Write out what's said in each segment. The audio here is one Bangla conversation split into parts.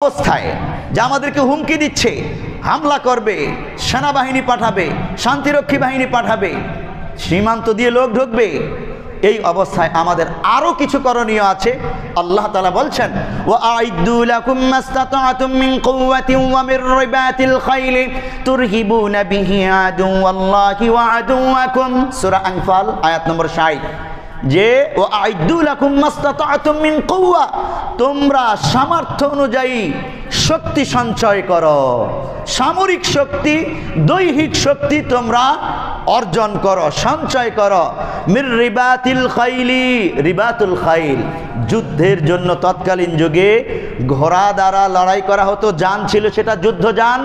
অবস্থায় যে আমাদেরকে হুমকি দিচ্ছে, হামলা করবে, সেনাবাহিনী পাঠাবে, শান্তিরক্ষী বাহিনী পাঠাবে, সীমান্ত দিয়ে লোক ঢুকবে, এই অবস্থায় আমাদের আরো কিছু করণীয় আছে। আল্লাহ তাআলা বলছেন, ওয়া আইদ্দু লাকুম মাসতাতা'তুম মিন কুওয়াতিন ওয়া মির রিবাতিল খাইলি তুরহিবুনা বিহি আদুওয়াল্লাহি ওয়া আদুওয়াকুম। সূরা আনফাল আয়াত নম্বর 60, যে ওয়া আইদ্দু লাকুম মাসতাতা'তুম মিন কুওয়া, তোমরা সামর্থ্য অনুযায়ী শক্তি সঞ্চয় করো, সামরিক শক্তি, দৈহিক শক্তি তোমরা অর্জন করো, সঞ্চয় করো। মির রিবাতিল খাইলি, রিবাতুল খাইল, যুদ্ধের জন্য তৎকালীন যুগে ঘোড়া দ্বারা লড়াই করা হতো, যান ছিল সেটা যুদ্ধ যান,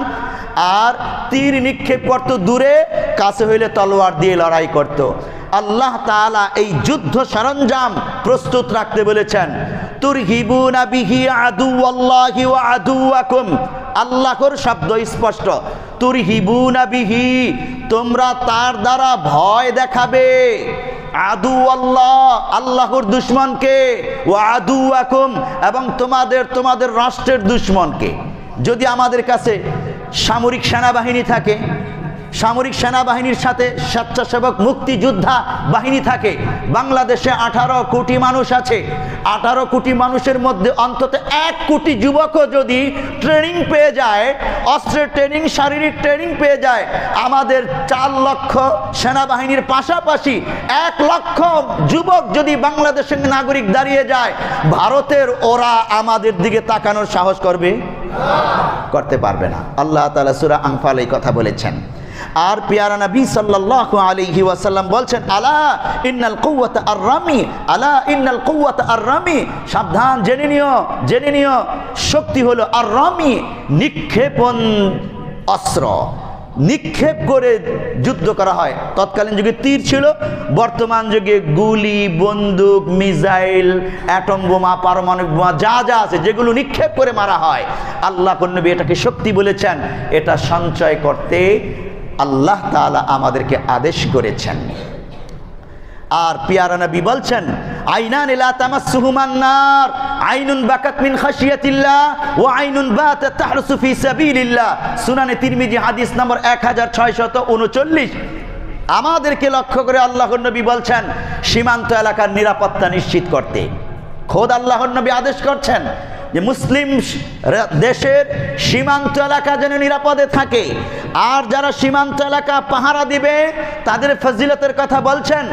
আর তীর নিক্ষেপ করত দূরে, কাছে হইলে তলোয়ার দিয়ে লড়াই করত। আল্লাহ তাআলা এই যুদ্ধ সরঞ্জাম প্রস্তুত রাখতে বলেছেন। তুরহিবুনা বিহি আদুওয়াল্লাহি ওয়া আদুওয়াকুম, আল্লাহর শব্দ স্পষ্ট, তুরহিবুনা বিহি, তোমরা তার দ্বারা ভয় দেখাবে, আদুওয়াল্লাহ, আল্লাহর দুশমনকে, ওয়া আদুওয়াকুম, এবং তোমাদের রাষ্ট্রের দুশমনকে। যদি আমাদের কাছে সামরিক সেনাবাহিনী থাকে, সামরিক সেনাবাহিনীর সাথে স্বেচ্ছাসেবক মুক্তিযোদ্ধা বাহিনী থাকে, বাংলাদেশে 18 কোটি মানুষ আছে, 18 কোটি মানুষের মধ্যে অন্তত 1 কোটি যুবকও যদি ট্রেনিং পেয়ে যায়, অস্ত্রের ট্রেনিং, শারীরিক ট্রেনিং পেয়ে যায়, আমাদের 4 লক্ষ সেনাবাহিনীর পাশাপাশি 1 লক্ষ যুবক যদি বাংলাদেশের নাগরিক দাঁড়িয়ে যায়, ভারতের ওরা আমাদের দিকে তাকানোর সাহস করবে? করতে পারবে না। আল্লাহ তাআলা সূরা আনফাল এই কথা বলেছেন। আর পিয়ারা নবী সাল্লাল্লাহু আলাইহি ওয়াসাল্লাম বলছেন, আলা ইন্নাল কুওয়াতা আর-রামি, আলা ইন্নাল কুওয়াতা আর-রামি, সাবধান, জেনে নিও, শক্তি হলো আর-রামি, নিক্ষেপণ অস্ত্র, নিক্ষেপ করে যুদ্ধ করা হয়। তৎকালীন যুগে তীর ছিল, বর্তমান যুগে গুলি, বন্দুক, মিসাইল, অ্যাটম বোমা, পারমাণবিক বোমা, যা যা আছে যেগুলো নিক্ষেপ করে মারা হয়। আল্লাহর নবী এটাকে শক্তি বলেছেন। এটা সঞ্চয় করতে আল্লাহ তাআলা আমাদেরকে আদেশ করেছেন। আর পিয়ারা নবী বলছেন, আইনান লা তামাসসুহুমান নার, আইনুন বাকাত মিন খাশিয়াতিল্লাহ ওয়া আইনুন বাতাত তাহরুসু ফি সাবিলিল্লাহ। সুনানে তিরমিজি হাদিস নম্বর 1639। আমাদেরকে লক্ষ্য করে আল্লাহর নবী বলছেন সীমান্ত এলাকার নিরাপত্তা নিশ্চিত করতে। খোদ আল্লাহর নবী আদেশ করছেন যে মুসলিম দেশের সীমান্ত এলাকা যেন নিরাপদে থাকে। আর যারা সীমান্ত এলাকা পাহারা দিবে তাদের ফজিলতের কথা বলছেন।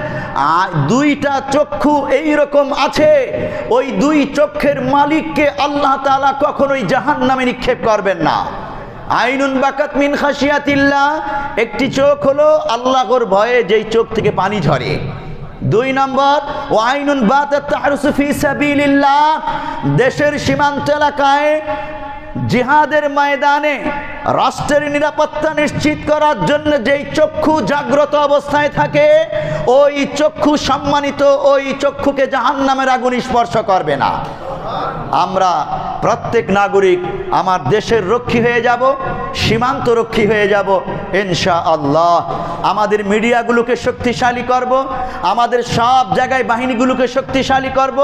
2টা চক্ষু এইরকম আছে, ওই 2 চক্ষের মালিককে আল্লাহ তাআলা কখনোই জাহান্নামে নিক্ষেপ করবেন না। আইনুন বাকাত মিন খাশিয়াতিল্লাহ, একটি চোখ হলো আল্লাহর ভয়ে যেই চোখ থেকে পানি ঝরে। 2 নম্বর, ওয়া আইনুন বাতাত তাহরুসু ফি সাবিলিল্লাহ, দেশের সীমান্ত এলাকায় জিহাদের ময়দানে রাষ্ট্রের নিরাপত্তা নিশ্চিত করার জন্য যেই চক্ষু জাগ্রত অবস্থায় থাকে, ওই চক্ষু সম্মানিত, ওই চক্ষুকে জাহান্নামের আগুন স্পর্শ করবে না। আমরা প্রত্যেক নাগরিক আমার দেশের রক্ষী হয়ে যাব, সীমান্ত রক্ষী হয়ে যাব ইনশাআল্লাহ। আমাদের মিডিয়াগুলোকে শক্তিশালী করব, আমাদের সব জায়গায় বাহিনীগুলোকে শক্তিশালী করব।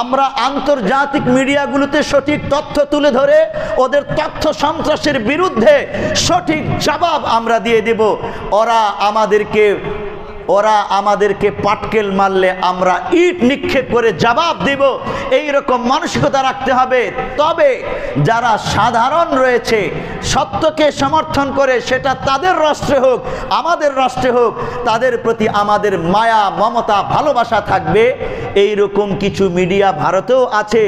আমরা আন্তর্জাতিক মিডিয়াগুলোতে সঠিক তথ্য তুলে ধরে ওদের তথ্য সন্ত্রাসের বিরুদ্ধে সঠিক জবাব আমরা দিয়ে দেব। ওরা আমাদেরকে পাটকেল মারলে আমরা ইট নিক্ষেপ করে জবাব দেব, এই রকম মানসিকতা রাখতে হবে। তবে যারা সাধারণ রয়েছে, সত্যকে সমর্থন করে, সেটা তাদের রাষ্ট্রে হোক আমাদের রাষ্ট্রে হোক, তাদের প্রতি আমাদের মায়া, মমতা, ভালোবাসা থাকবে। এই রকম কিছু মিডিয়া ভারতেও আছে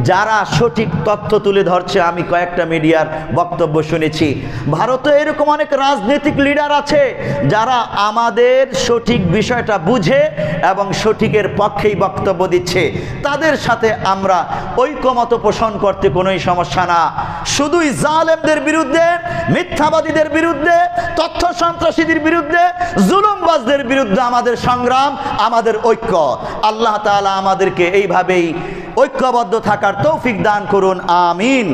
যারা সঠিক তথ্য তুলে ধরছে। আমি কয়েকটা মিডিয়ার বক্তব্য শুনেছি। ভারতে এরকম অনেক রাজনৈতিক লিডার আছে যারা আমাদের সঠিক বিষয়টা বুঝে এবং সঠিকের পক্ষেই বক্তব্য দিচ্ছে। তাদের সাথে আমরা ঐকমত পোষণ করতে কোনোই সমস্যা না। শুধুই জালেমদের বিরুদ্ধে, মিথ্যাবাদীদের বিরুদ্ধে, তথ্য সন্ত্রাসীদের বিরুদ্ধে, জুলুমবাজদের বিরুদ্ধে আমাদের সংগ্রাম, আমাদের ঐক্য। আল্লাহ তাআলা আমাদেরকে এইভাবেই ঐক্যবদ্ধ থাকার তৌফিক দান করুন, আমিন।